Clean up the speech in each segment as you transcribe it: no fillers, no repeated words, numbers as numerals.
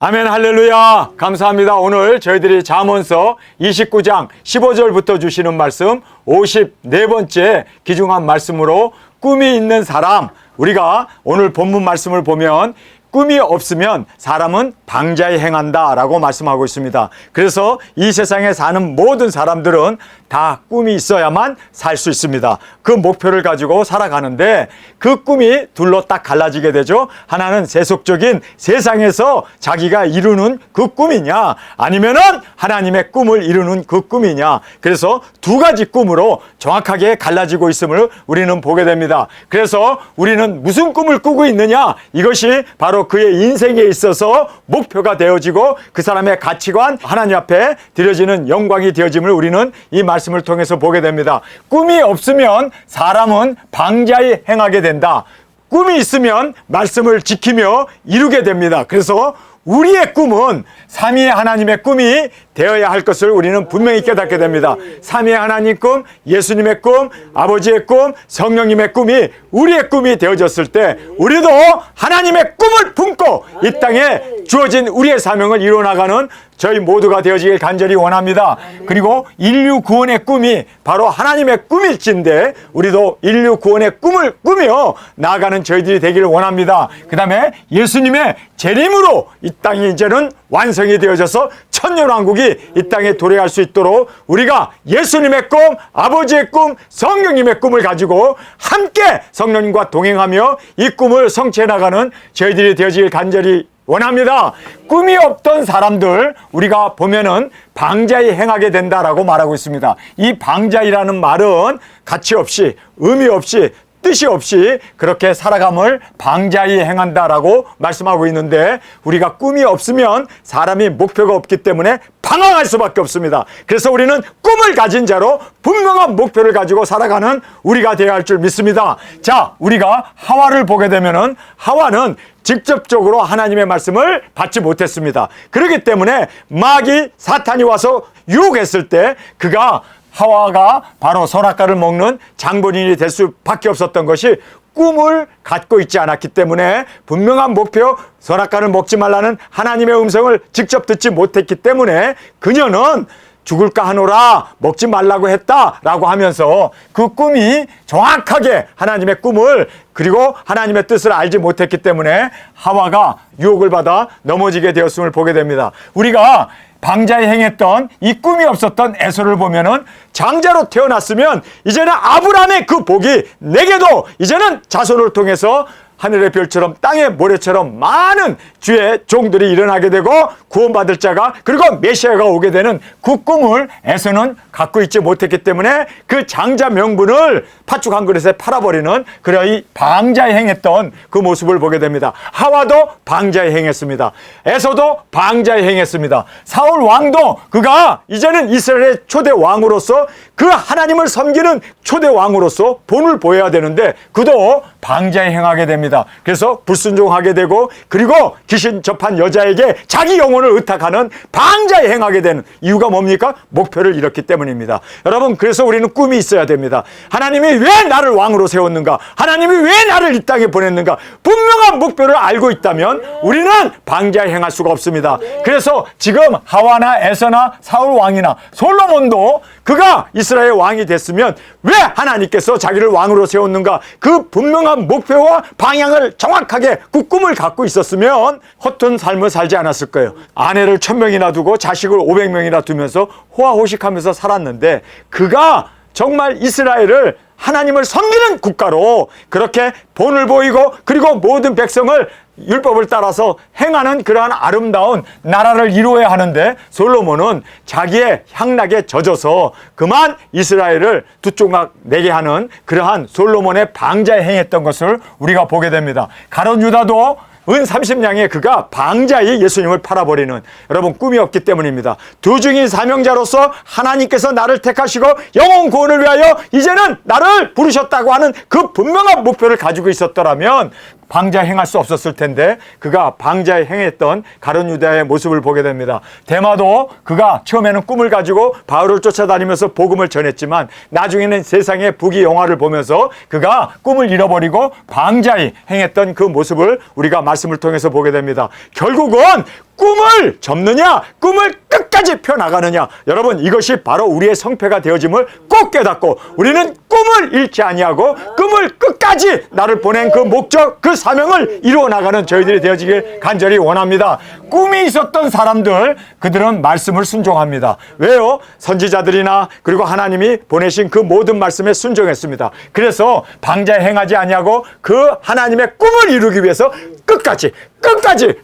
아멘, 할렐루야. 감사합니다. 오늘 저희들이 잠언서 29장 15절부터 주시는 말씀 54번째 귀중한 말씀으로 꿈이 있는 사람, 우리가 오늘 본문 말씀을 보면 꿈이 없으면 사람은 방자에 행한다 라고 말씀하고 있습니다. 그래서 이 세상에 사는 모든 사람들은 다 꿈이 있어야만 살 수 있습니다. 그 목표를 가지고 살아가는데 그 꿈이 둘로 딱 갈라지게 되죠. 하나는 세속적인 세상에서 자기가 이루는 그 꿈이냐, 아니면은 하나님의 꿈을 이루는 그 꿈이냐. 그래서 두 가지 꿈으로 정확하게 갈라지고 있음을 우리는 보게 됩니다. 그래서 우리는 무슨 꿈을 꾸고 있느냐, 이것이 바로 그의 인생에 있어서 목표가 되어지고 그 사람의 가치관, 하나님 앞에 드려지는 영광이 되어짐을 우리는 이 말씀을 통해서 보게 됩니다. 꿈이 없으면 사람은 방자에 행하게 된다. 꿈이 있으면 말씀을 지키며 이루게 됩니다. 그래서 우리의 꿈은 삼위의 하나님의 꿈이 되어야 할 것을 우리는 분명히 깨닫게 됩니다. 삼위의 하나님 꿈, 예수님의 꿈, 아버지의 꿈, 성령님의 꿈이 우리의 꿈이 되어졌을 때 우리도 하나님의 꿈을 품고 이 땅에 주어진 우리의 사명을 이루어나가는 저희 모두가 되어지길 간절히 원합니다. 그리고 인류 구원의 꿈이 바로 하나님의 꿈일진데 우리도 인류 구원의 꿈을 꾸며 나아가는 저희들이 되기를 원합니다. 그 다음에 예수님의 재림으로 이 땅이 이제는 완성이 되어져서 천년왕국이 이 땅에 도래할 수 있도록 우리가 예수님의 꿈, 아버지의 꿈, 성령님의 꿈을 가지고 함께 성령님과 동행하며 이 꿈을 성취해 나가는 저희들이 되어지길 간절히 원합니다. 꿈이 없던 사람들 우리가 보면은 방자에 행하게 된다라고 말하고 있습니다. 이 방자이라는 말은 가치 없이, 의미 없이, 뜻이 없이 그렇게 살아감을 방자에 행한다라고 말씀하고 있는데, 우리가 꿈이 없으면 사람이 목표가 없기 때문에 방황할 수밖에 없습니다. 그래서 우리는 꿈을 가진 자로 분명한 목표를 가지고 살아가는 우리가 되어야 할 줄 믿습니다. 자, 우리가 하와를 보게 되면은 하와는 직접적으로 하나님의 말씀을 받지 못했습니다. 그렇기 때문에 마귀 사탄이 와서 유혹했을 때 그가 하와가 바로 선악과를 먹는 장본인이 될 수밖에 없었던 것이 꿈을 갖고 있지 않았기 때문에, 분명한 목표, 선악과를 먹지 말라는 하나님의 음성을 직접 듣지 못했기 때문에 그녀는 죽을까 하노라 먹지 말라고 했다라고 하면서 그 꿈이 정확하게 하나님의 꿈을 그리고 하나님의 뜻을 알지 못했기 때문에 하와가 유혹을 받아 넘어지게 되었음을 보게 됩니다. 우리가 방자에 행했던 이 꿈이 없었던 에서를 보면은 장자로 태어났으면 이제는 아브라함의 그 복이 내게도 이제는 자손을 통해서 하늘의 별처럼 땅의 모래처럼 많은 주의 종들이 일어나게 되고 구원받을 자가, 그리고 메시아가 오게 되는 그 꿈을 에서는 갖고 있지 못했기 때문에 그 장자 명분을 팥죽 한 그릇에 팔아버리는 그런 이 방자에 행했던 그 모습을 보게 됩니다. 하와도 방자에 행했습니다. 에서도 방자에 행했습니다. 사울 왕도 그가 이제는 이스라엘의 초대 왕으로서 그 하나님을 섬기는 초대 왕으로서 본을 보여야 되는데 그도 방자에 행하게 됩니다. 그래서 불순종하게 되고 그리고 귀신 접한 여자에게 자기 영혼을 의탁하는 방자에 행하게 되는 이유가 뭡니까? 목표를 잃었기 때문입니다. 여러분, 그래서 우리는 꿈이 있어야 됩니다. 하나님이 왜 나를 왕으로 세웠는가? 하나님이 왜 나를 이 땅에 보냈는가? 분명한 목표를 알고 있다면 우리는 방자에 행할 수가 없습니다. 그래서 지금 하와나 에서나 사울 왕이나 솔로몬도 그가 이스라엘 왕이 됐으면 왜 하나님께서 자기를 왕으로 세웠는가? 그 분명한 목표와 방향을 정확하게 그 꿈을 갖고 있었으면 허튼 삶을 살지 않았을 거예요. 아내를 1000명이나 두고 자식을 500명이나 두면서 호화호식하면서 살았는데 그가 정말 이스라엘을 하나님을 섬기는 국가로 그렇게 본을 보이고 그리고 모든 백성을 율법을 따라서 행하는 그러한 아름다운 나라를 이루어야 하는데 솔로몬은 자기의 향락에 젖어서 그만 이스라엘을 두 조각 내게 하는 그러한 솔로몬의 방자에 행했던 것을 우리가 보게 됩니다. 가룟 유다도 은 30냥에 그가 방자에 예수님을 팔아버리는, 여러분, 꿈이 없기 때문입니다. 두 중인 사명자로서 하나님께서 나를 택하시고 영혼 구원을 위하여 이제는 나를 부르셨다고 하는 그 분명한 목표를 가지고 있었더라면 방자에 행할 수 없었을 텐데 그가 방자에 행했던 가룟 유다의 모습을 보게 됩니다. 데마도 그가 처음에는 꿈을 가지고 바울을 쫓아다니면서 복음을 전했지만 나중에는 세상의 부귀영화를 보면서 그가 꿈을 잃어버리고 방자에 행했던 그 모습을 우리가 말씀을 통해서 보게 됩니다. 결국은 꿈을 접느냐, 꿈을 끝까지 펴나가느냐. 여러분, 이것이 바로 우리의 성패가 되어짐을 꼭 깨닫고 우리는 꿈을 잃지 아니하고 꿈을 끝까지 나를 보낸 그 목적, 그 사명을 이루어 나가는 저희들이 되어지길 간절히 원합니다. 꿈이 있었던 사람들, 그들은 말씀을 순종합니다. 왜요? 선지자들이나 그리고 하나님이 보내신 그 모든 말씀에 순종했습니다. 그래서 방자에 행하지 아니하고 그 하나님의 꿈을 이루기 위해서 끝까지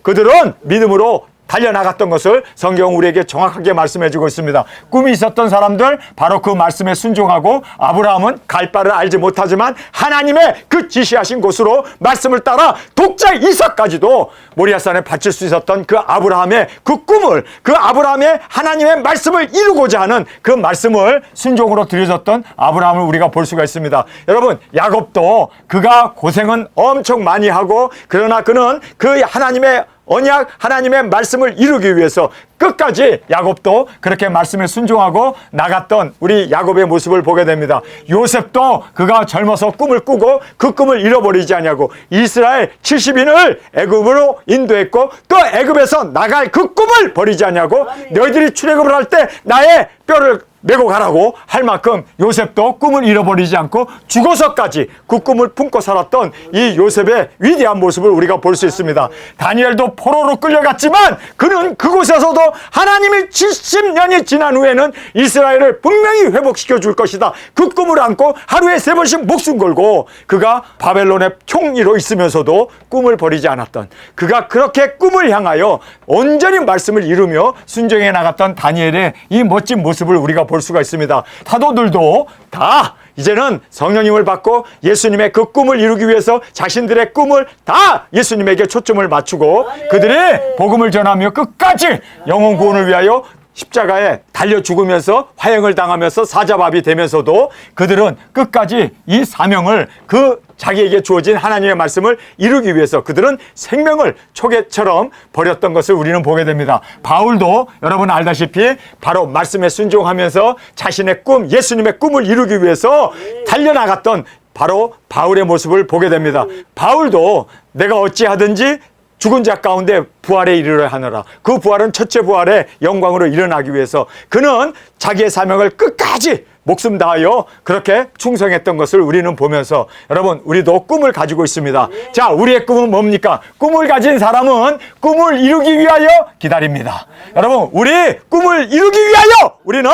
그들은 믿음으로 달려나갔던 것을 성경은 우리에게 정확하게 말씀해주고 있습니다. 꿈이 있었던 사람들, 바로 그 말씀에 순종하고, 아브라함은 갈 바를 알지 못하지만 하나님의 그 지시하신 곳으로 말씀을 따라 독자 이삭까지도 모리아산에 바칠 수 있었던 그 아브라함의 그 꿈을, 그 아브라함의 하나님의 말씀을 이루고자 하는 그 말씀을 순종으로 드려졌던 아브라함을 우리가 볼 수가 있습니다. 여러분, 야곱도 그가 고생은 엄청 많이 하고, 그러나 그는 그 하나님의 언약, 하나님의 말씀을 이루기 위해서 끝까지 야곱도 그렇게 말씀에 순종하고 나갔던 우리 야곱의 모습을 보게 됩니다. 요셉도 그가 젊어서 꿈을 꾸고 그 꿈을 잃어버리지 않냐고 이스라엘 70인을 애굽으로 인도했고, 또 애굽에서 나갈 그 꿈을 버리지 않냐고 너희들이 출애굽을 할 때 나의 뼈를 메고 가라고 할 만큼 요셉도 꿈을 잃어버리지 않고 죽어서까지 그 꿈을 품고 살았던 이 요셉의 위대한 모습을 우리가 볼 수 있습니다. 다니엘도 포로로 끌려갔지만 그는 그곳에서도 하나님이 70년이 지난 후에는 이스라엘을 분명히 회복시켜 줄 것이다, 그 꿈을 안고 하루에 3번씩 목숨 걸고 그가 바벨론의 총리로 있으면서도 꿈을 버리지 않았던, 그가 그렇게 꿈을 향하여 온전히 말씀을 이루며 순종해 나갔던 다니엘의 이 멋진 모습을 우리가 볼 수가 있습니다. 사도들도 다 이제는 성령님을 받고 예수님의 그 꿈을 이루기 위해서 자신들의 꿈을 다 예수님에게 초점을 맞추고 그들의 복음을 전하며 끝까지 영혼 구원을 위하여 십자가에 달려 죽으면서 화형을 당하면서 사자밥이 되면서도 그들은 끝까지 이 사명을, 그 자기에게 주어진 하나님의 말씀을 이루기 위해서 그들은 생명을 초계처럼 버렸던 것을 우리는 보게 됩니다. 바울도 여러분 알다시피 바로 말씀에 순종하면서 자신의 꿈, 예수님의 꿈을 이루기 위해서 달려나갔던 바로 바울의 모습을 보게 됩니다. 바울도 내가 어찌하든지 죽은 자 가운데 부활에 이르려 하노라. 그 부활은 첫째 부활의 영광으로 일어나기 위해서 그는 자기의 사명을 끝까지 목숨 다하여 그렇게 충성했던 것을 우리는 보면서, 여러분, 우리도 꿈을 가지고 있습니다. 자, 우리의 꿈은 뭡니까? 꿈을 가진 사람은 꿈을 이루기 위하여 기다립니다. 여러분, 우리 꿈을 이루기 위하여 우리는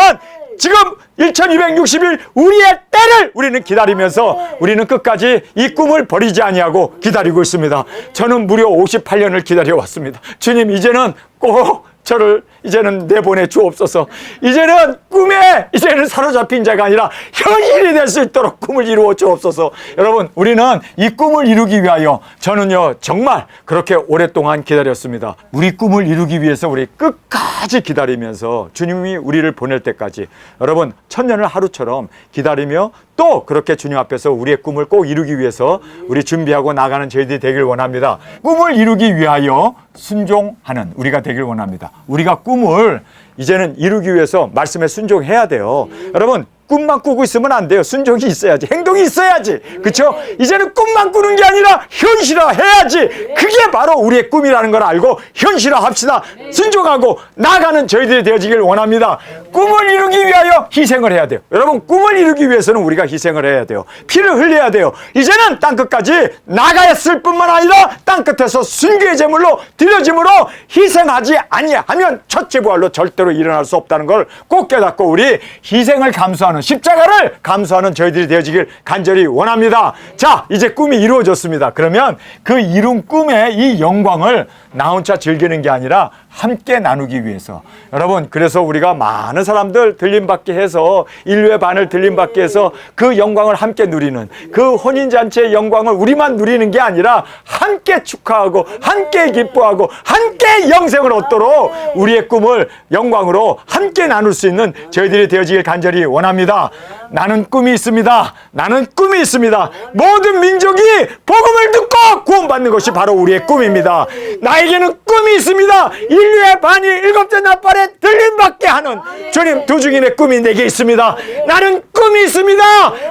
지금 1260일 우리의 때를 우리는 기다리면서 우리는 끝까지 이 꿈을 버리지 아니하고 기다리고 있습니다. 저는 무려 58년을 기다려왔습니다. 주님, 이제는 꼭 저를 이제는 내보내 주옵소서. 이제는 꿈에 이제는 사로잡힌 자가 아니라 현실이 될 수 있도록 꿈을 이루어 주옵소서. 여러분, 우리는 이 꿈을 이루기 위하여 저는요 정말 그렇게 오랫동안 기다렸습니다. 우리 꿈을 이루기 위해서 우리 끝까지 기다리면서 주님이 우리를 보낼 때까지 여러분 천년을 하루처럼 기다리며 또 그렇게 주님 앞에서 우리의 꿈을 꼭 이루기 위해서 우리 준비하고 나가는 저희들이 되길 원합니다. 꿈을 이루기 위하여 순종하는 우리가 되길 원합니다. 우리가 꿈을 이제는 이루기 위해서 말씀에 순종해야 돼요. 여러분, 꿈만 꾸고 있으면 안 돼요. 순종이 있어야지. 행동이 있어야지. 그렇죠? 이제는 꿈만 꾸는 게 아니라 현실화해야지. 그게 바로 우리의 꿈이라는 걸 알고 현실화합시다. 순종하고 나가는 저희들이 되어지길 원합니다. 꿈을 이루기 위하여 희생을 해야 돼요. 여러분, 꿈을 이루기 위해서는 우리가 희생을 해야 돼요. 피를 흘려야 돼요. 이제는 땅끝까지 나가였을 뿐만 아니라 땅끝에서 순교의 제물로 드려짐으로 희생하지 아니하면 첫째 부활로 절대로 일어날 수 없다는 걸 꼭 깨닫고 우리 희생을 감수하는, 십자가를 감수하는 저희들이 되어지길 간절히 원합니다. 자, 이제 꿈이 이루어졌습니다. 그러면 그 이룬 꿈의 이 영광을 나 혼자 즐기는 게 아니라 함께 나누기 위해서, 여러분, 그래서 우리가 많은 사람들 들림받게 해서 인류의 반을 들림받게 해서 그 영광을 함께 누리는, 그 혼인잔치의 영광을 우리만 누리는 게 아니라 함께 축하하고 함께 기뻐하고 함께 영생을 얻도록 우리의 꿈을 영광 영광으로 함께 나눌 수 있는 저희들이 되어지길 간절히 원합니다. 나는 꿈이 있습니다. 나는 꿈이 있습니다. 모든 민족이 복음을 듣고 구원받는 것이 바로 우리의 꿈입니다. 나에게는 꿈이 있습니다. 인류의 반이 일곱째 나팔에 들림받게 하는 주님 두 증인의 꿈이 내게 있습니다. 나는 꿈이 있습니다.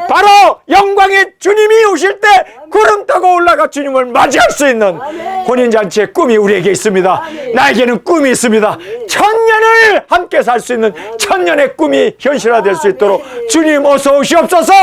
바로 영광의 주님이 오실 때 구름 타고 올라가 주님을 맞이할 수 있는 혼인잔치의 꿈이 우리에게 있습니다. 나에게는 꿈이 있습니다. 천년을 함께 살 수 있는 천년의 꿈이 현실화될 수 있도록 주님 어서 오시옵소서.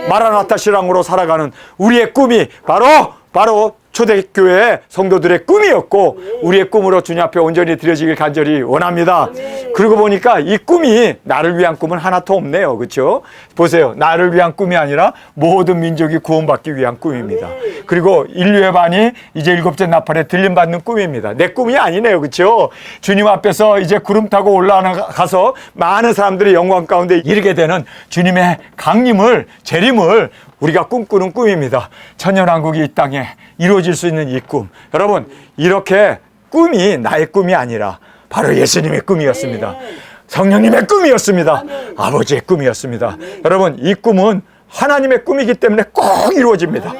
마라나타 신앙으로 살아가는 우리의 꿈이 바로 초대교회 성도들의 꿈이었고 우리의 꿈으로 주님 앞에 온전히 드려지길 간절히 원합니다. 그러고 보니까 이 꿈이 나를 위한 꿈은 하나도 없네요. 그렇죠? 보세요. 나를 위한 꿈이 아니라 모든 민족이 구원받기 위한 꿈입니다. 그리고 인류의 반이 이제 일곱째 나팔에 들림받는 꿈입니다. 내 꿈이 아니네요. 그렇죠? 주님 앞에서 이제 구름 타고 올라가서 많은 사람들이 영광 가운데 이르게 되는 주님의 강림을 재림을 우리가 꿈꾸는 꿈입니다. 천년왕국이 이 땅에 이루어질 수 있는 이 꿈. 여러분, 이렇게 꿈이 나의 꿈이 아니라 바로 예수님의 꿈이었습니다. 성령님의 꿈이었습니다. 아버지의 꿈이었습니다. 여러분, 이 꿈은 하나님의 꿈이기 때문에 꼭 이루어집니다.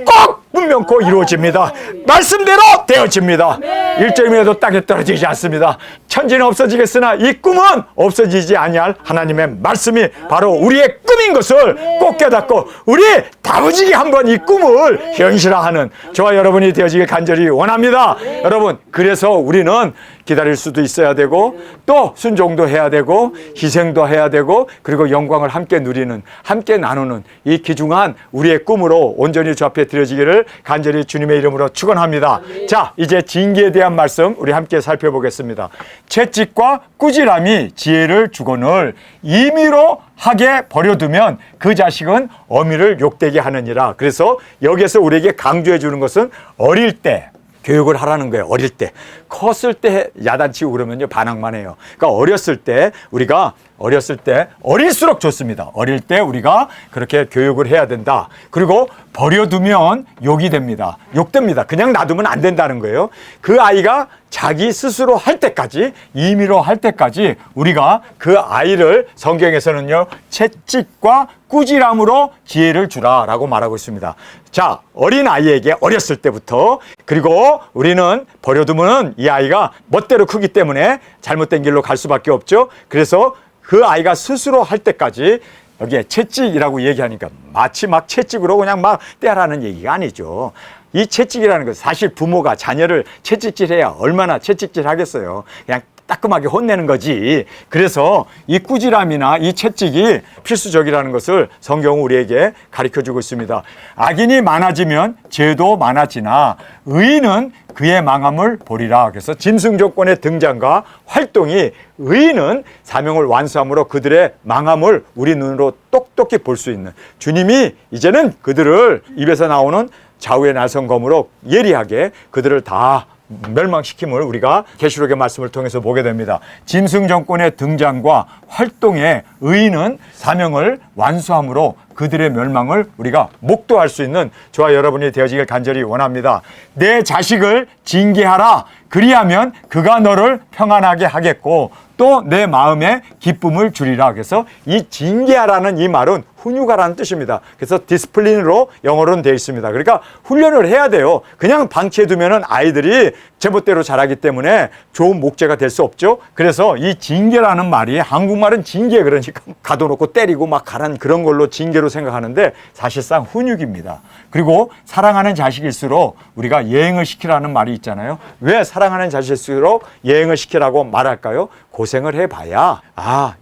꼭 분명코 이루어집니다. 말씀대로 되어집니다. 1점이라도 땅에 떨어지지 않습니다. 천지는 없어지겠으나 이 꿈은 없어지지 아니할 하나님의 말씀이 바로 우리의 꿈인 것을 꼭 깨닫고 우리 다부지게 한번 이 꿈을 현실화하는 저와 여러분이 되어지길 간절히 원합니다. 여러분, 그래서 우리는 기다릴 수도 있어야 되고 또 순종도 해야 되고 희생도 해야 되고 그리고 영광을 함께 누리는 함께 나누는 이 귀중한 우리의 꿈으로 온전히 주 앞에 드려지기를 간절히 주님의 이름으로 축원합니다. 자, 이제 징계에 대한 말씀 우리 함께 살펴보겠습니다. 채찍과 꾸지람이 지혜를 주거늘 임의로 하게 버려두면 그 자식은 어미를 욕되게 하느니라. 그래서 여기에서 우리에게 강조해 주는 것은 어릴 때 교육을 하라는 거예요. 어릴 때. 컸을 때 야단치고 그러면요 반항만 해요. 그러니까 어렸을 때 어릴수록 좋습니다. 어릴 때 우리가 그렇게 교육을 해야 된다. 그리고 버려두면 욕이 됩니다. 욕됩니다. 그냥 놔두면 안 된다는 거예요. 그 아이가 자기 스스로 할 때까지 임의로 할 때까지 우리가 그 아이를 성경에서는요 채찍과 꾸지람으로 지혜를 주라라고 말하고 있습니다. 자, 어린 아이에게 어렸을 때부터 그리고 우리는 버려두면 이 아이가 멋대로 크기 때문에 잘못된 길로 갈 수밖에 없죠. 그래서 그 아이가 스스로 할 때까지 여기에 채찍이라고 얘기하니까 마치 막 채찍으로 그냥 막 떼라는 얘기가 아니죠. 이 채찍이라는 것은 사실 부모가 자녀를 채찍질해야 얼마나 채찍질 하겠어요. 그냥 따끔하게 혼내는 거지. 그래서 이 꾸지람이나 이 채찍이 필수적이라는 것을 성경은 우리에게 가르쳐주고 있습니다. 악인이 많아지면 죄도 많아지나 의인은 그의 망함을 보리라. 그래서 짐승조건의 등장과 활동이 의인은 사명을 완수함으로 그들의 망함을 우리 눈으로 똑똑히 볼 수 있는 주님이 이제는 그들을 입에서 나오는 좌우의 날선 검으로 예리하게 그들을 다 멸망시킴을 우리가 계시록의 말씀을 통해서 보게 됩니다. 짐승 정권의 등장과 활동에 의인은 사명을 완수함으로 그들의 멸망을 우리가 목도할 수 있는 저와 여러분이 되어지길 간절히 원합니다. 내 자식을 징계하라. 그리하면 그가 너를 평안하게 하겠고 또 내 마음에 기쁨을 주리라. 그래서 이 징계하라는 이 말은 훈육하라는 뜻입니다. 그래서 디스플린으로 영어로는 되어 있습니다. 그러니까 훈련을 해야 돼요. 그냥 방치해두면 아이들이 제멋대로 자라기 때문에 좋은 목재가 될 수 없죠. 그래서 이 징계라는 말이 한국말은 징계 그러니까 가둬놓고 때리고 막 가란 그런 걸로 징계로 생각하는데 사실상 훈육입니다. 그리고 사랑하는 자식일수록 우리가 예행을 시키라는 말이 있잖아요. 왜 사랑하는 자식일수록 예행을 시키라고 말할까요? 고생을 해봐야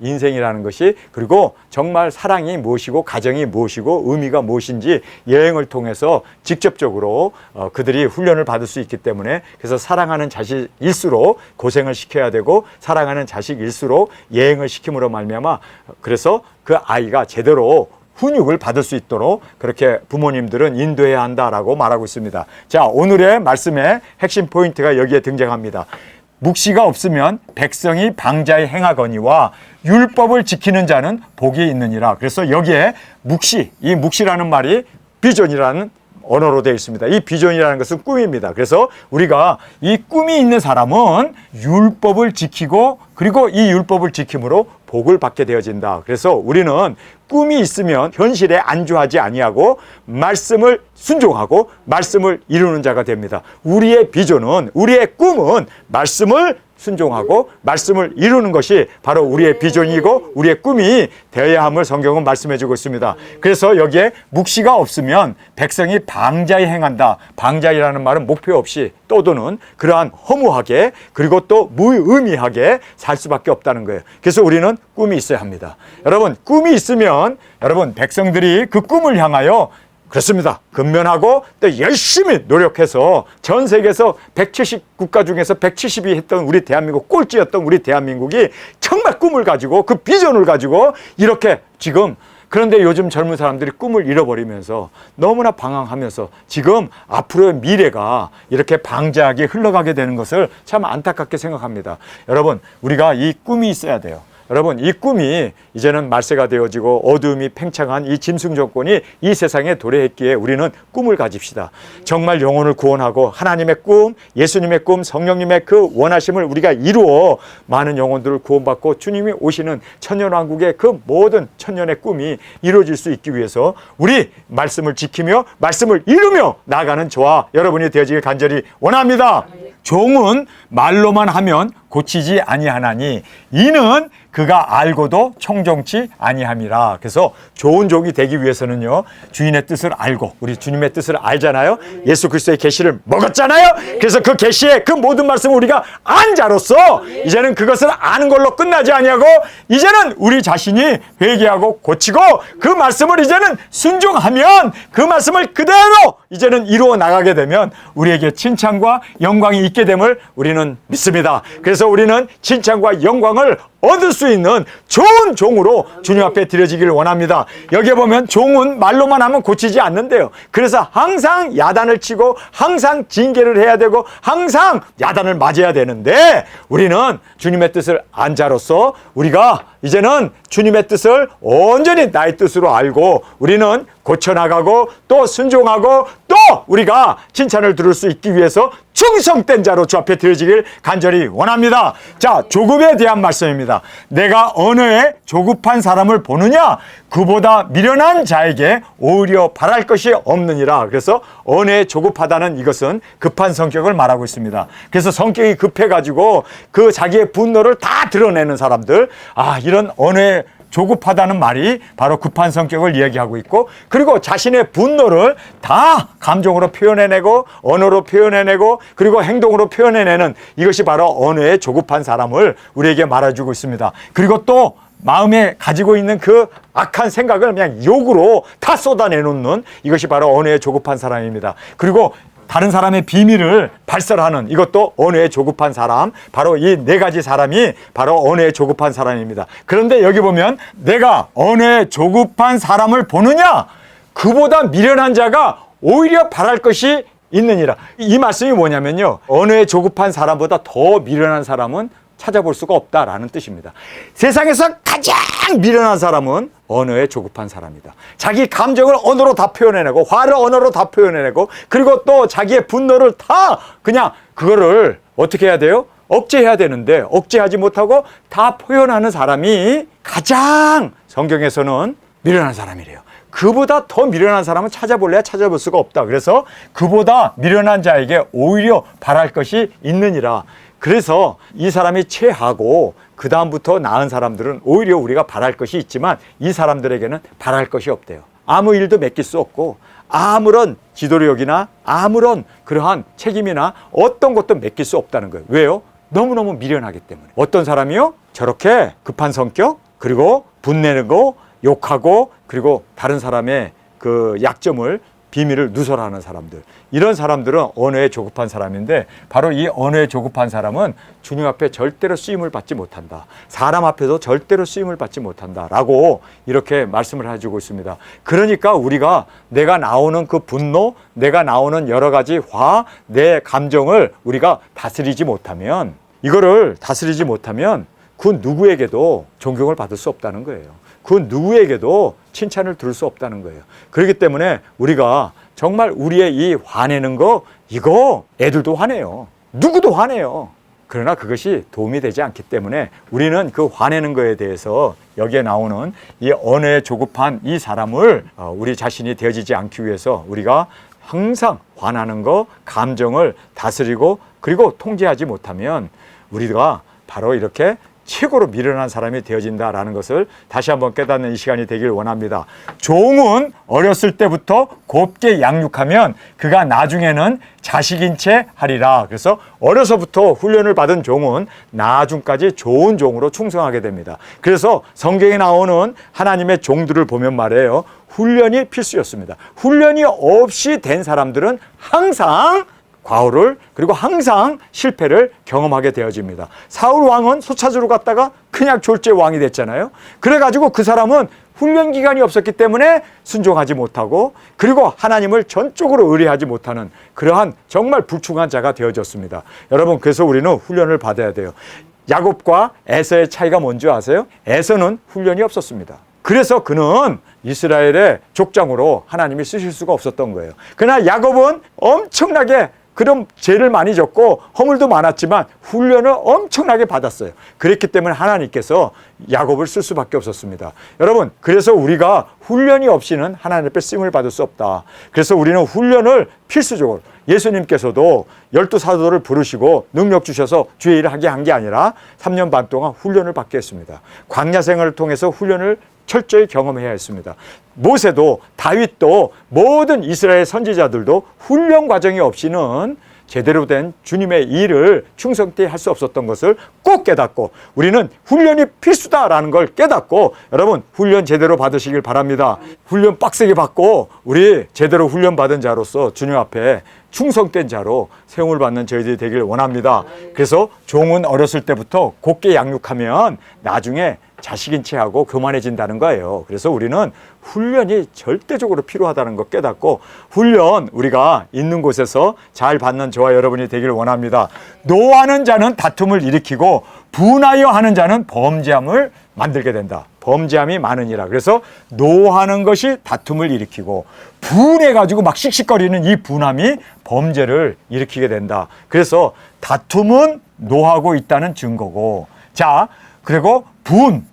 인생이라는 것이 그리고 정말 사랑이 무엇이고 가정이 무엇이고 의미가 무엇인지 여행을 통해서 직접적으로 그들이 훈련을 받을 수 있기 때문에 그래서 사랑하는 자식일수록 고생을 시켜야 되고 사랑하는 자식일수록 여행을 시킴으로 말미암아 그래서 그 아이가 제대로 훈육을 받을 수 있도록 그렇게 부모님들은 인도해야 한다라고 말하고 있습니다. 자, 오늘의 말씀의 핵심 포인트가 여기에 등장합니다. 묵시가 없으면 백성이 방자에 행하거니와 율법을 지키는 자는 복이 있느니라. 그래서 여기에 묵시, 이 묵시라는 말이 비전이라는 언어로 되어 있습니다. 이 비전이라는 것은 꿈입니다. 그래서 우리가 이 꿈이 있는 사람은 율법을 지키고 그리고 이 율법을 지킴으로 복을 받게 되어진다. 그래서 우리는 꿈이 있으면 현실에 안주하지 아니하고 말씀을 순종하고 말씀을 이루는 자가 됩니다. 우리의 비전은, 우리의 꿈은 말씀을 순종하고 말씀을 이루는 것이 바로 우리의 비전이고 우리의 꿈이 되어야 함을 성경은 말씀해 주고 있습니다. 그래서 여기에 묵시가 없으면 백성이 방자히 행한다. 방자이라는 말은 목표 없이 떠도는 그러한 허무하게 그리고 또 무의미하게 살 수밖에 없다는 거예요. 그래서 우리는 꿈이 있어야 합니다. 여러분, 꿈이 있으면 여러분 백성들이 그 꿈을 향하여 그렇습니다. 근면하고 또 열심히 노력해서 전 세계에서 170 국가 중에서 170이 했던 우리 대한민국, 꼴찌였던 우리 대한민국이 정말 꿈을 가지고 그 비전을 가지고 이렇게 지금, 그런데 요즘 젊은 사람들이 꿈을 잃어버리면서 너무나 방황하면서 지금 앞으로의 미래가 이렇게 방자하게 흘러가게 되는 것을 참 안타깝게 생각합니다. 여러분, 우리가 이 꿈이 있어야 돼요. 여러분, 이 꿈이 이제는 말세가 되어지고 어두움이 팽창한 이 짐승 정권이 이 세상에 도래했기에 우리는 꿈을 가집시다. 정말 영혼을 구원하고 하나님의 꿈, 예수님의 꿈, 성령님의 그 원하심을 우리가 이루어 많은 영혼들을 구원받고 주님이 오시는 천년왕국의 그 모든 천년의 꿈이 이루어질 수 있기 위해서 우리 말씀을 지키며 말씀을 이루며 나아가는 저와 여러분이 되어지길 간절히 원합니다. 종은 말로만 하면 고치지 아니하나니 이는 그가 알고도 청정치 아니함이라. 그래서 좋은 종이 되기 위해서는요, 주인의 뜻을 알고, 우리 주님의 뜻을 알잖아요. 예수 그리스도의 계시를 먹었잖아요. 그래서 그 계시의 그 모든 말씀을 우리가 안 자로서 이제는 그것을 아는 걸로 끝나지 아니하고 이제는 우리 자신이 회개하고 고치고 그 말씀을 이제는 순종하면 그 말씀을 그대로 이제는 이루어 나가게 되면 우리에게 칭찬과 영광이 있게 됨을 우리는 믿습니다. 그래서 우리는 칭찬과 영광을 얻을 수 있는 좋은 종으로 주님 앞에 드려지기를 원합니다. 여기에 보면 종은 말로만 하면 고치지 않는데요. 그래서 항상 야단을 치고 항상 징계를 해야 되고 항상 야단을 맞아야 되는데 우리는 주님의 뜻을 안 자로서 우리가 이제는 주님의 뜻을 온전히 나의 뜻으로 알고 우리는 고쳐나가고 또 순종하고 또 우리가 칭찬을 들을 수 있기 위해서 충성된 자로 주 앞에 드려지길 간절히 원합니다. 자, 조급에 대한 말씀입니다. 내가 언어에 조급한 사람을 보느냐? 그보다 미련한 자에게 오히려 바랄 것이 없느니라. 그래서 언어에 조급하다는 이것은 급한 성격을 말하고 있습니다. 그래서 성격이 급해가지고 그 자기의 분노를 다 드러내는 사람들, 이런 언어에 조급하다는 말이 바로 급한 성격을 이야기하고 있고, 그리고 자신의 분노를 다 감정으로 표현해내고 언어로 표현해내고 그리고 행동으로 표현해내는 이것이 바로 언어에 조급한 사람을 우리에게 말해주고 있습니다. 그리고 또 마음에 가지고 있는 그 악한 생각을 그냥 욕으로 다 쏟아내놓는 이것이 바로 언어에 조급한 사람입니다. 그리고 다른 사람의 비밀을 발설하는 이것도 언어에 조급한 사람, 바로 이 네 가지 사람이 바로 언어에 조급한 사람입니다. 그런데 여기 보면 내가 언어에 조급한 사람을 보느냐? 그보다 미련한 자가 오히려 바랄 것이 있느니라. 이 말씀이 뭐냐면요, 언어에 조급한 사람보다 더 미련한 사람은 찾아볼 수가 없다라는 뜻입니다. 세상에서 가장 미련한 사람은 언어에 조급한 사람이다. 자기 감정을 언어로 다 표현해내고 화를 언어로 다 표현해내고 그리고 또 자기의 분노를 다 그냥 그거를 어떻게 해야 돼요? 억제해야 되는데 억제하지 못하고 다 표현하는 사람이 가장 성경에서는 미련한 사람이래요. 그보다 더 미련한 사람은 찾아볼래야 찾아볼 수가 없다. 그래서 그보다 미련한 자에게 오히려 바랄 것이 있느니라. 그래서 이 사람이 최하고 그 다음부터 나은 사람들은 오히려 우리가 바랄 것이 있지만 이 사람들에게는 바랄 것이 없대요. 아무 일도 맡길 수 없고 아무런 지도력이나 아무런 그러한 책임이나 어떤 것도 맡길 수 없다는 거예요. 왜요? 너무너무 미련하기 때문에. 어떤 사람이요? 저렇게 급한 성격, 그리고 분내고 욕하고 그리고 다른 사람의 그 약점을 비밀을 누설하는 사람들, 이런 사람들은 언어에 조급한 사람인데 바로 이 언어에 조급한 사람은 주님 앞에 절대로 쓰임을 받지 못한다. 사람 앞에도 절대로 쓰임을 받지 못한다 라고 이렇게 말씀을 해주고 있습니다. 그러니까 우리가 내가 나오는 그 분노, 내가 나오는 여러 가지 화, 내 감정을 우리가 다스리지 못하면, 이거를 다스리지 못하면 그 누구에게도 존경을 받을 수 없다는 거예요. 그 누구에게도 칭찬을 들을 수 없다는 거예요. 그렇기 때문에 우리가 정말 우리의 이 화내는 거, 이거 애들도 화내요. 누구도 화내요. 그러나 그것이 도움이 되지 않기 때문에 우리는 그 화내는 거에 대해서 여기에 나오는 이 언어에 조급한 이 사람을 우리 자신이 되어지지 않기 위해서 우리가 항상 화나는 거, 감정을 다스리고 그리고 통제하지 못하면 우리가 바로 이렇게 최고로 미련한 사람이 되어진다라는 것을 다시 한번 깨닫는 이 시간이 되길 원합니다. 종은 어렸을 때부터 곱게 양육하면 그가 나중에는 자식인 채 하리라. 그래서 어려서부터 훈련을 받은 종은 나중까지 좋은 종으로 충성하게 됩니다. 그래서 성경에 나오는 하나님의 종들을 보면 말이에요, 훈련이 필수였습니다. 훈련이 없이 된 사람들은 항상 과오를 그리고 항상 실패를 경험하게 되어집니다. 사울 왕은 소차주로 갔다가 그냥 졸제 왕이 됐잖아요. 그래가지고 그 사람은 훈련 기간이 없었기 때문에 순종하지 못하고 그리고 하나님을 전적으로 의뢰하지 못하는 그러한 정말 불충한 자가 되어졌습니다. 여러분, 그래서 우리는 훈련을 받아야 돼요. 야곱과 에서의 차이가 뭔지 아세요? 에서는 훈련이 없었습니다. 그래서 그는 이스라엘의 족장으로 하나님이 쓰실 수가 없었던 거예요. 그러나 야곱은 엄청나게 그런 죄를 많이 졌고 허물도 많았지만 훈련을 엄청나게 받았어요. 그랬기 때문에 하나님께서 야곱을 쓸 수밖에 없었습니다. 여러분, 그래서 우리가 훈련이 없이는 하나님 앞에 쓰임을 받을 수 없다. 그래서 우리는 훈련을 필수적으로, 예수님께서도 12사도를 부르시고 능력 주셔서 주의 일을 하게 한 게 아니라 3년 반 동안 훈련을 받게 했습니다. 광야 생활을 통해서 훈련을 철저히 경험해야 했습니다. 모세도, 다윗도, 모든 이스라엘 선지자들도 훈련 과정이 없이는 제대로 된 주님의 일을 충성되이 할 수 없었던 것을 꼭 깨닫고 우리는 훈련이 필수다라는 걸 깨닫고 여러분, 훈련 제대로 받으시길 바랍니다. 훈련 빡세게 받고 우리 제대로 훈련 받은 자로서 주님 앞에 충성된 자로 세움을 받는 저희들이 되길 원합니다. 그래서 종은 어렸을 때부터 곱게 양육하면 나중에 자식인 채 하고 교만해진다는 거예요. 그래서 우리는 훈련이 절대적으로 필요하다는 거 깨닫고 훈련 우리가 있는 곳에서 잘 받는 저와 여러분이 되기를 원합니다. 노하는 자는 다툼을 일으키고 분하여 하는 자는 범죄함을 만들게 된다. 범죄함이 많으니라. 그래서 노하는 것이 다툼을 일으키고 분해가지고 막 씩씩거리는 이 분함이 범죄를 일으키게 된다. 그래서 다툼은 노하고 있다는 증거고, 자, 그리고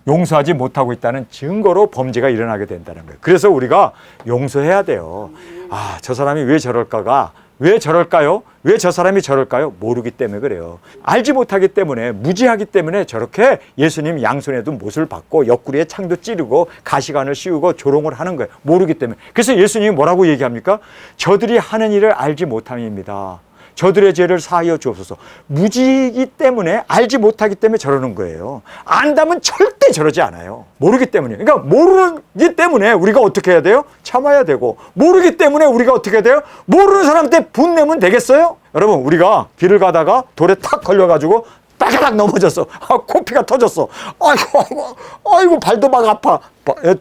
용서하지 못하고 있다는 증거로 범죄가 일어나게 된다는 거예요. 그래서 우리가 용서해야 돼요. 아, 저 사람이 왜 저럴까가, 왜 저럴까요? 왜 저 사람이 저럴까요? 모르기 때문에 그래요. 알지 못하기 때문에, 무지하기 때문에 저렇게 예수님 양손에도 못을 받고 옆구리에 창도 찌르고 가시관을 씌우고 조롱을 하는 거예요. 모르기 때문에. 그래서 예수님이 뭐라고 얘기합니까? 저들이 하는 일을 알지 못함입니다. 저들의 죄를 사하여 주옵소서. 무지이기 때문에, 알지 못하기 때문에 저러는 거예요. 안다면 절대 저러지 않아요. 모르기 때문에. 그러니까 모르기 때문에 우리가 어떻게 해야 돼요? 참아야 되고, 모르기 때문에 우리가 어떻게 해야 돼요? 모르는 사람한테 분내면 되겠어요? 여러분, 우리가 길을 가다가 돌에 탁 걸려가지고 따가닥 넘어졌어. 코피가 터졌어. 아이고, 발도 막 아파.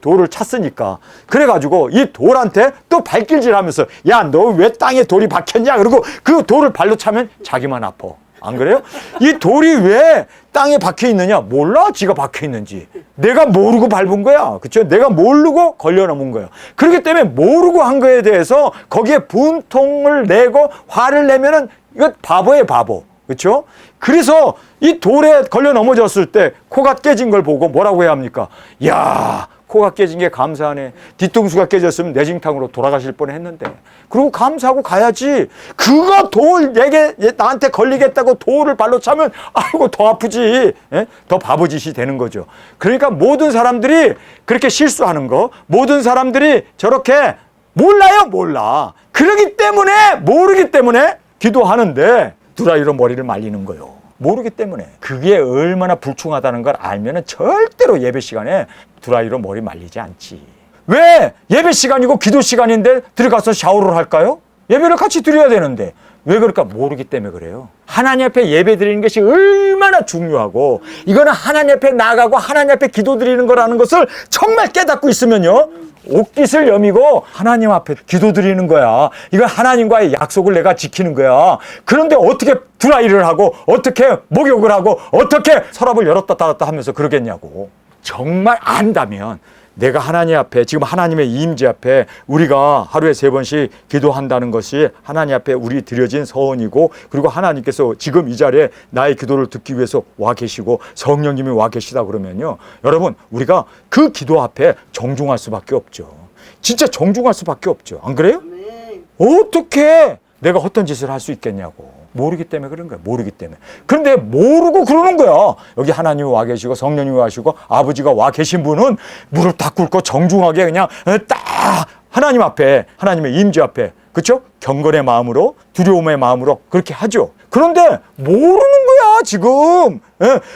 돌을 찼으니까. 그래가지고 이 돌한테 또 발길질 하면서, 야, 너 왜 땅에 돌이 박혔냐? 그리고 그 돌을 발로 차면 자기만 아파. 안 그래요? 이 돌이 왜 땅에 박혀 있느냐? 몰라, 지가 박혀 있는지. 내가 모르고 밟은 거야. 그렇죠? 내가 모르고 걸려 넘은 거예요. 그렇기 때문에 모르고 한 거에 대해서 거기에 분통을 내고 화를 내면은 이거 바보예요, 바보. 그렇죠? 그래서 이 돌에 걸려 넘어졌을 때 코가 깨진 걸 보고 뭐라고 해야 합니까? 야, 코가 깨진 게 감사하네. 뒤통수가 깨졌으면 내진탕으로 돌아가실 뻔했는데. 그리고 감사하고 가야지. 그거 돌 내게 나한테 걸리겠다고 돌을 발로 차면 아이고 더 아프지. 예? 더 바보짓이 되는 거죠. 그러니까 모든 사람들이 그렇게 실수하는 거, 모든 사람들이 저렇게 몰라요, 몰라. 그러기 때문에, 모르기 때문에 기도하는데 드라이로 머리를 말리는 거예요. 모르기 때문에. 그게 얼마나 불충하다는 걸 알면은 절대로 예배 시간에 드라이로 머리 말리지 않지. 왜 예배 시간이고 기도 시간인데 들어가서 샤워를 할까요? 예배를 같이 드려야 되는데. 왜 그럴까? 모르기 때문에 그래요. 하나님 앞에 예배 드리는 것이 얼마나 중요하고, 이거는 하나님 앞에 나가고 하나님 앞에 기도 드리는 거라는 것을 정말 깨닫고 있으면요, 옷깃을 여미고 하나님 앞에 기도 드리는 거야. 이건 하나님과의 약속을 내가 지키는 거야. 그런데 어떻게 드라이를 하고, 어떻게 목욕을 하고, 어떻게 서랍을 열었다 닫았다 하면서 그러겠냐고. 정말 안다면 내가 하나님 앞에, 지금 하나님의 임재 앞에 우리가 하루에 3번씩 기도한다는 것이 하나님 앞에 우리 드려진 서원이고, 그리고 하나님께서 지금 이 자리에 나의 기도를 듣기 위해서 와 계시고 성령님이 와 계시다 그러면요, 여러분, 우리가 그 기도 앞에 정중할 수밖에 없죠. 진짜 정중할 수밖에 없죠. 안 그래요? 어떻게 내가 헛된 짓을 할 수 있겠냐고. 모르기 때문에 그런 거야. 모르기 때문에. 그런데 모르고 그러는 거야. 여기 하나님이 와 계시고 성령님이 와 계시고 아버지가 와 계신 분은 무릎 다 꿇고 정중하게 그냥 딱 하나님 앞에, 하나님의 임재 앞에, 그렇죠? 경건의 마음으로, 두려움의 마음으로 그렇게 하죠. 그런데 모르는 거야 지금.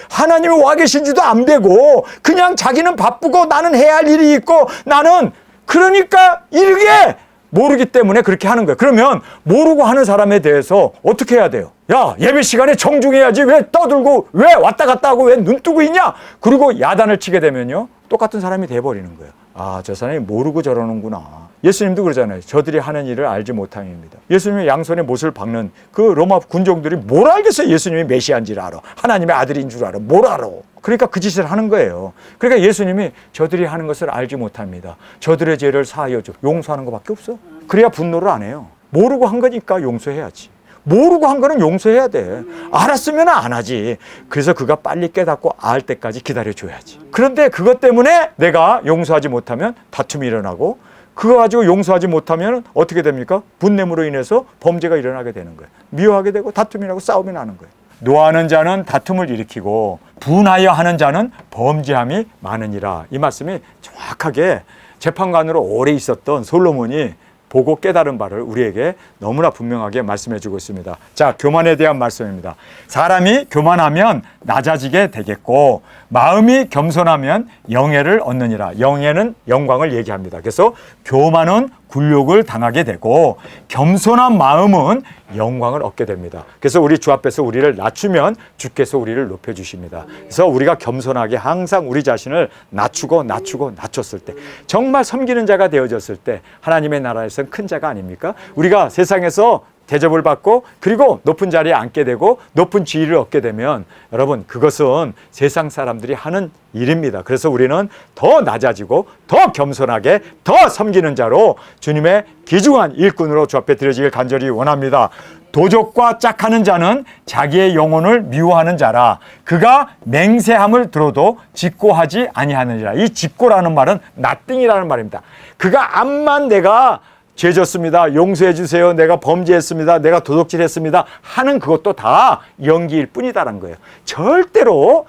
하나님이 와 계신지도 안 되고 그냥 자기는 바쁘고 나는 해야 할 일이 있고 나는, 그러니까 이게 모르기 때문에 그렇게 하는 거예요. 그러면 모르고 하는 사람에 대해서 어떻게 해야 돼요? 야, 예배 시간에 정중해야지 왜 떠들고 왜 왔다 갔다 하고 왜 눈 뜨고 있냐? 그리고 야단을 치게 되면요, 똑같은 사람이 돼버리는 거예요. 아, 저 사람이 모르고 저러는구나. 예수님도 그러잖아요. 저들이 하는 일을 알지 못함입니다. 예수님이 양손에 못을 박는 그 로마 군종들이 뭘 알겠어요? 예수님이 메시아인지를 알아. 하나님의 아들인 줄 알아. 뭘 알아? 그러니까 그 짓을 하는 거예요. 그러니까 예수님이 저들이 하는 것을 알지 못합니다. 저들의 죄를 사하여 줘. 용서하는 것밖에 없어. 그래야 분노를 안 해요. 모르고 한 거니까 용서해야지. 모르고 한 거는 용서해야 돼. 알았으면 안 하지. 그래서 그가 빨리 깨닫고 알 때까지 기다려줘야지. 그런데 그것 때문에 내가 용서하지 못하면 다툼이 일어나고, 그거 가지고 용서하지 못하면 어떻게 됩니까? 분냄으로 인해서 범죄가 일어나게 되는 거예요. 미워하게 되고 다툼이 나고 싸움이 나는 거예요. 노하는 자는 다툼을 일으키고 분하여 하는 자는 범죄함이 많으니라. 이 말씀이 정확하게 재판관으로 오래 있었던 솔로몬이 보고 깨달은 바를 우리에게 너무나 분명하게 말씀해 주고 있습니다. 자, 교만에 대한 말씀입니다. 사람이 교만하면 낮아지게 되겠고 마음이 겸손하면 영예를 얻느니라. 영예는 영광을 얘기합니다. 그래서 교만은 굴욕을 당하게 되고 겸손한 마음은 영광을 얻게 됩니다. 그래서 우리 주 앞에서 우리를 낮추면 주께서 우리를 높여주십니다. 그래서 우리가 겸손하게 항상 우리 자신을 낮췄을 때, 정말 섬기는 자가 되어졌을 때 하나님의 나라에서는 큰 자가 아닙니까? 우리가 세상에서 대접을 받고 그리고 높은 자리에 앉게 되고 높은 지위를 얻게 되면 여러분, 그것은 세상 사람들이 하는 일입니다. 그래서 우리는 더 낮아지고 더 겸손하게 더 섬기는 자로 주님의 귀중한 일꾼으로 주 앞에 드려지길 간절히 원합니다. 도적과 짝하는 자는 자기의 영혼을 미워하는 자라. 그가 맹세함을 들어도 직고하지 아니하느니라. 이 직고라는 말은 nothing이라는 말입니다. 그가 암만 내가 죄졌습니다, 용서해 주세요, 내가 범죄했습니다, 내가 도둑질했습니다 하는 그것도 다 연기일 뿐이다라는 거예요. 절대로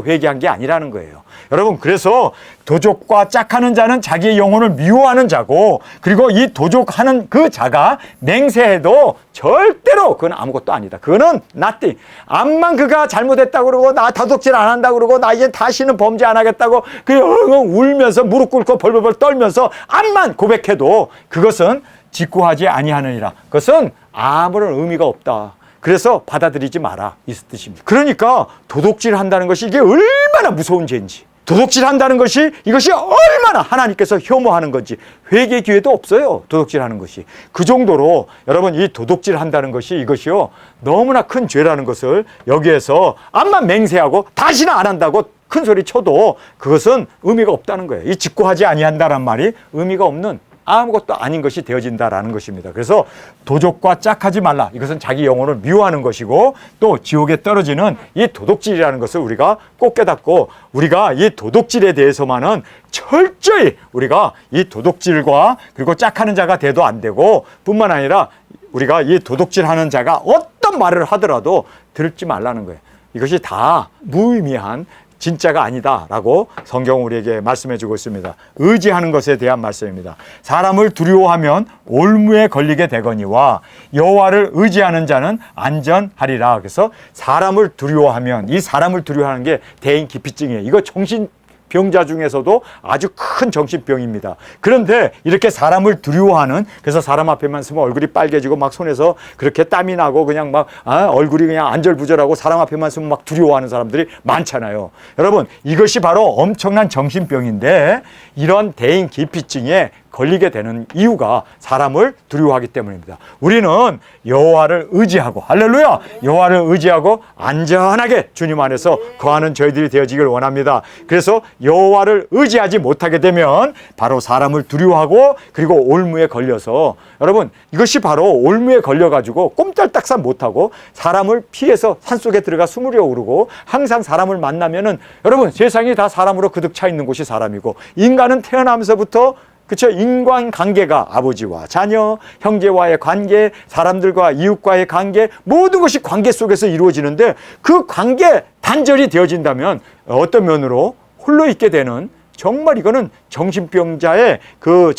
회개한 게 아니라는 거예요. 여러분, 그래서 도적과 짝하는 자는 자기의 영혼을 미워하는 자고, 그리고 이 도적하는 그 자가 맹세해도 절대로 그건 아무것도 아니다. 그거는 nothing. 암만 그가 잘못했다고 그러고 나 도둑질 안 한다고 그러고 나 이제 다시는 범죄 안 하겠다고 그 울면서 무릎 꿇고 벌벌벌 떨면서 암만 고백해도 그것은 직고하지 아니하느니라. 그것은 아무런 의미가 없다. 그래서 받아들이지 마라, 이 뜻입니다. 그러니까 도둑질 한다는 것이 이게 얼마나 무서운 죄인지, 도둑질 한다는 것이 이것이 얼마나 하나님께서 혐오하는 건지 회개 기회도 없어요. 도둑질 하는 것이 그 정도로 여러분, 이 도둑질 한다는 것이 이것이요 너무나 큰 죄라는 것을 여기에서 암만 맹세하고 다시는 안 한다고 큰 소리 쳐도 그것은 의미가 없다는 거예요. 이 직고하지 아니한다는 말이 의미가 없는 아무것도 아닌 것이 되어진다라는 것입니다. 그래서 도적과 짝하지 말라. 이것은 자기 영혼을 미워하는 것이고, 또 지옥에 떨어지는 이 도둑질이라는 것을 우리가 꼭 깨닫고, 우리가 이 도둑질에 대해서만은 철저히 우리가 이 도둑질과 그리고 짝하는 자가 돼도 안 되고, 뿐만 아니라 우리가 이 도둑질하는 자가 어떤 말을 하더라도 들지 말라는 거예요. 이것이 다 무의미한 진짜가 아니다라고 성경은 우리에게 말씀해 주고 있습니다. 의지하는 것에 대한 말씀입니다. 사람을 두려워하면 올무에 걸리게 되거니와 여호와를 의지하는 자는 안전하리라. 그래서 사람을 두려워하면, 이 사람을 두려워하는 게 대인기피증이에요. 이거 정신병자 중에서도 아주 큰 정신병입니다. 그런데 이렇게 사람을 두려워하는, 그래서 사람 앞에만 서면 얼굴이 빨개지고 막 손에서 그렇게 땀이 나고 그냥 막 얼굴이 그냥 안절부절하고 사람 앞에만 서면 막 두려워하는 사람들이 많잖아요. 여러분, 이것이 바로 엄청난 정신병인데, 이런 대인기피증의 걸리게 되는 이유가 사람을 두려워하기 때문입니다. 우리는 여호와를 의지하고, 할렐루야, 여호와를 의지하고 안전하게 주님 안에서 거하는 저희들이 되어지길 원합니다. 그래서 여호와를 의지하지 못하게 되면 바로 사람을 두려워하고, 그리고 올무에 걸려서, 여러분 이것이 바로 올무에 걸려가지고 꼼짝달싹 못하고 사람을 피해서 산속에 들어가 숨으려고 그러고, 항상 사람을 만나면은, 여러분 세상이 다 사람으로 그득 차 있는 곳이 사람이고, 인간은 태어나면서부터, 그렇죠, 인간관계가 아버지와 자녀, 형제와의 관계, 사람들과 이웃과의 관계, 모든 것이 관계 속에서 이루어지는데, 그 관계 단절이 되어진다면 어떤 면으로 홀로 있게 되는, 정말 이거는 정신병자의 그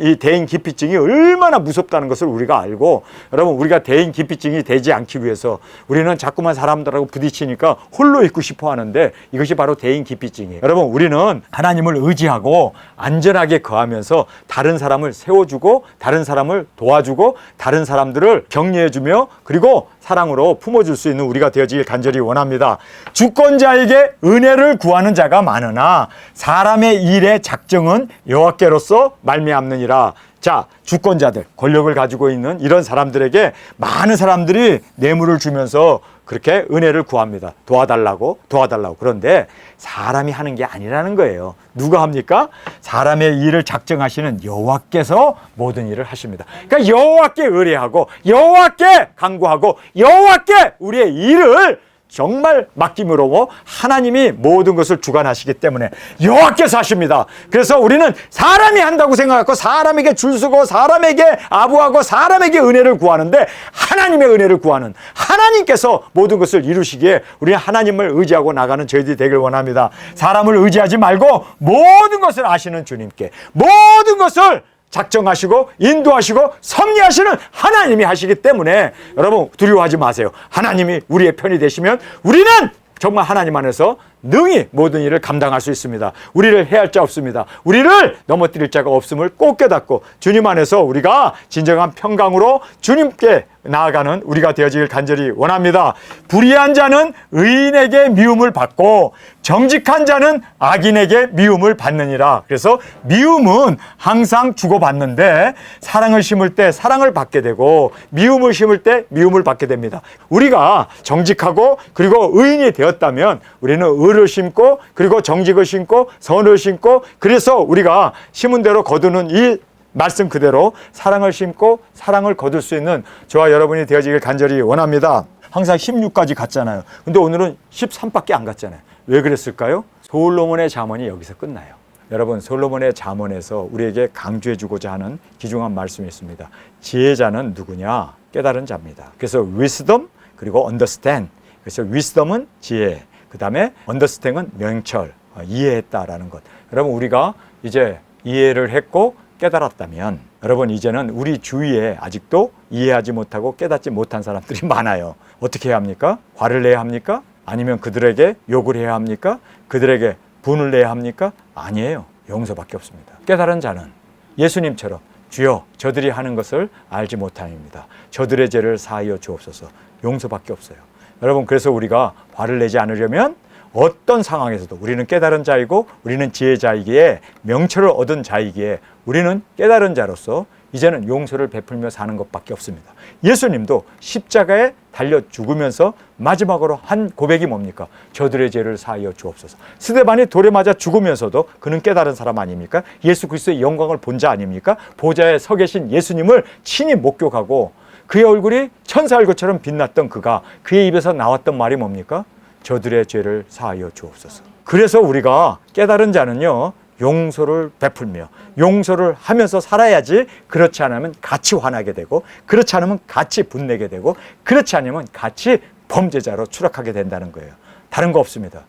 이 대인 기피증이 얼마나 무섭다는 것을 우리가 알고, 여러분 우리가 대인 기피증이 되지 않기 위해서 우리는 자꾸만 사람들하고 부딪히니까 홀로 있고 싶어 하는데, 이것이 바로 대인 기피증이에요. 여러분 우리는 하나님을 의지하고 안전하게 거하면서 다른 사람을 세워주고, 다른 사람을 도와주고, 다른 사람들을 격려해주며, 그리고 사랑으로 품어줄 수 있는 우리가 되어지길 간절히 원합니다. 주권자에게 은혜를 구하는 자가 많으나 사람의 일의 작정은 여호와께로서 말미암느니라. 자, 주권자들, 권력을 가지고 있는 이런 사람들에게 많은 사람들이 뇌물을 주면서 그렇게 은혜를 구합니다. 도와달라고. 그런데 사람이 하는 게 아니라는 거예요. 누가 합니까? 사람의 일을 작정하시는 여호와께서 모든 일을 하십니다. 그러니까 여호와께 의뢰하고, 여호와께 간구하고, 여호와께 우리의 일을 정말 맡김으로 하나님이 모든 것을 주관하시기 때문에 여호와께서 하십니다. 그래서 우리는 사람이 한다고 생각하고 사람에게 줄 서고 사람에게 아부하고 사람에게 은혜를 구하는데, 하나님의 은혜를 구하는 하나님께서 모든 것을 이루시기에 우리는 하나님을 의지하고 나가는 저희들이 되길 원합니다. 사람을 의지하지 말고 모든 것을 아시는 주님께, 모든 것을 작정하시고 인도하시고 섭리하시는 하나님이 하시기 때문에 여러분 두려워하지 마세요. 하나님이 우리의 편이 되시면 우리는 정말 하나님 안에서 능히 모든 일을 감당할 수 있습니다. 우리를 해할 자 없습니다. 우리를 넘어뜨릴 자가 없음을 꼭 깨닫고 주님 안에서 우리가 진정한 평강으로 주님께 나아가는 우리가 되어지길 간절히 원합니다. 불의한 자는 의인에게 미움을 받고 정직한 자는 악인에게 미움을 받느니라. 그래서 미움은 항상 주고받는데, 사랑을 심을 때 사랑을 받게 되고 미움을 심을 때 미움을 받게 됩니다. 우리가 정직하고 그리고 의인이 되었다면 우리는 의를 심고, 그리고 정직을 심고 선을 심고, 그래서 우리가 심은 대로 거두는 이 말씀 그대로 사랑을 심고 사랑을 거둘 수 있는 저와 여러분이 되어지길 간절히 원합니다. 항상 16까지 갔잖아요. 근데 오늘은 13밖에 안 갔잖아요. 왜 그랬을까요? 솔로몬의 잠언이 여기서 끝나요. 여러분, 솔로몬의 잠언에서 우리에게 강조해 주고자 하는 귀중한 말씀이 있습니다. 지혜자는 누구냐? 깨달은 자입니다. 그래서 wisdom 그리고 understand. 그래서 wisdom은 지혜, 그 다음에 understand은 명철, 이해했다라는 것. 여러분, 우리가 이제 이해를 했고 깨달았다면, 여러분 이제는 우리 주위에 아직도 이해하지 못하고 깨닫지 못한 사람들이 많아요. 어떻게 해야 합니까? 화를 내야 합니까? 아니면 그들에게 욕을 해야 합니까? 그들에게 분을 내야 합니까? 아니에요. 용서밖에 없습니다. 깨달은 자는 예수님처럼 주여 저들이 하는 것을 알지 못함입니다. 저들의 죄를 사하여 주옵소서. 용서밖에 없어요. 여러분, 그래서 우리가 화를 내지 않으려면 어떤 상황에서도 우리는 깨달은 자이고 우리는 지혜자이기에, 명철을 얻은 자이기에 우리는 깨달은 자로서 이제는 용서를 베풀며 사는 것밖에 없습니다. 예수님도 십자가에 달려 죽으면서 마지막으로 한 고백이 뭡니까? 저들의 죄를 사하여 주옵소서. 스데반이 돌에 맞아 죽으면서도 그는 깨달은 사람 아닙니까? 예수 그리스도의 영광을 본 자 아닙니까? 보좌에 서 계신 예수님을 친히 목격하고 그의 얼굴이 천사 얼굴처럼 빛났던 그가, 그의 입에서 나왔던 말이 뭡니까? 저들의 죄를 사하여 주옵소서. 그래서 우리가 깨달은 자는요, 용서를 베풀며 용서를 하면서 살아야지, 그렇지 않으면 같이 화나게 되고, 그렇지 않으면 같이 분내게 되고, 그렇지 않으면 같이 범죄자로 추락하게 된다는 거예요. 다른 거 없습니다.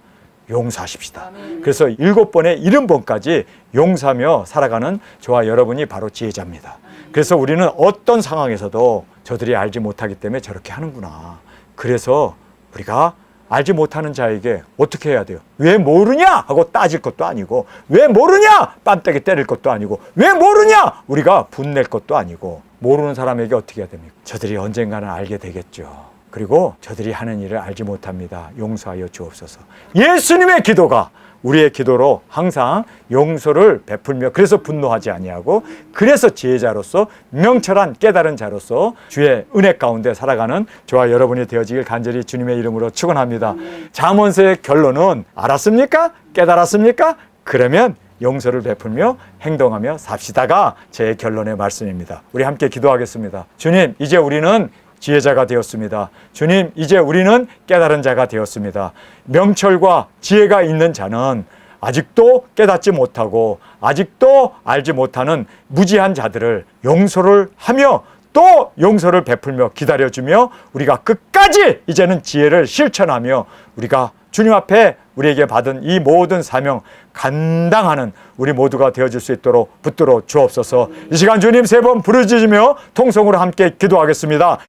용서하십시다. 그래서 7번에 70번까지 용서하며 살아가는 저와 여러분이 바로 지혜자입니다. 그래서 우리는 어떤 상황에서도 저들이 알지 못하기 때문에 저렇게 하는구나. 그래서 우리가 알지 못하는 자에게 어떻게 해야 돼요? 왜 모르냐? 하고 따질 것도 아니고, 왜 모르냐? 뺨때기 때릴 것도 아니고, 왜 모르냐? 우리가 분낼 것도 아니고, 모르는 사람에게 어떻게 해야 됩니까? 저들이 언젠가는 알게 되겠죠. 그리고 저들이 하는 일을 알지 못합니다. 용서하여 주옵소서. 예수님의 기도가 우리의 기도로 항상 용서를 베풀며 그래서 분노하지 아니하고 그래서 지혜자로서 명철한 깨달은 자로서 주의 은혜 가운데 살아가는 저와 여러분이 되어지길 간절히 주님의 이름으로 축원합니다. 잠언서의 결론은 알았습니까? 깨달았습니까? 그러면 용서를 베풀며 행동하며 삽시다가 제 결론의 말씀입니다. 우리 함께 기도하겠습니다. 주님, 이제 우리는 지혜자가 되었습니다. 주님, 이제 우리는 깨달은 자가 되었습니다. 명철과 지혜가 있는 자는 아직도 깨닫지 못하고 아직도 알지 못하는 무지한 자들을 용서를 하며 또 용서를 베풀며 기다려주며 우리가 끝까지 이제는 지혜를 실천하며 우리가 주님 앞에 우리에게 받은 이 모든 사명 감당하는 우리 모두가 되어줄 수 있도록 붙들어 주옵소서. 이 시간 주님 3번 부르짖으며 통성으로 함께 기도하겠습니다.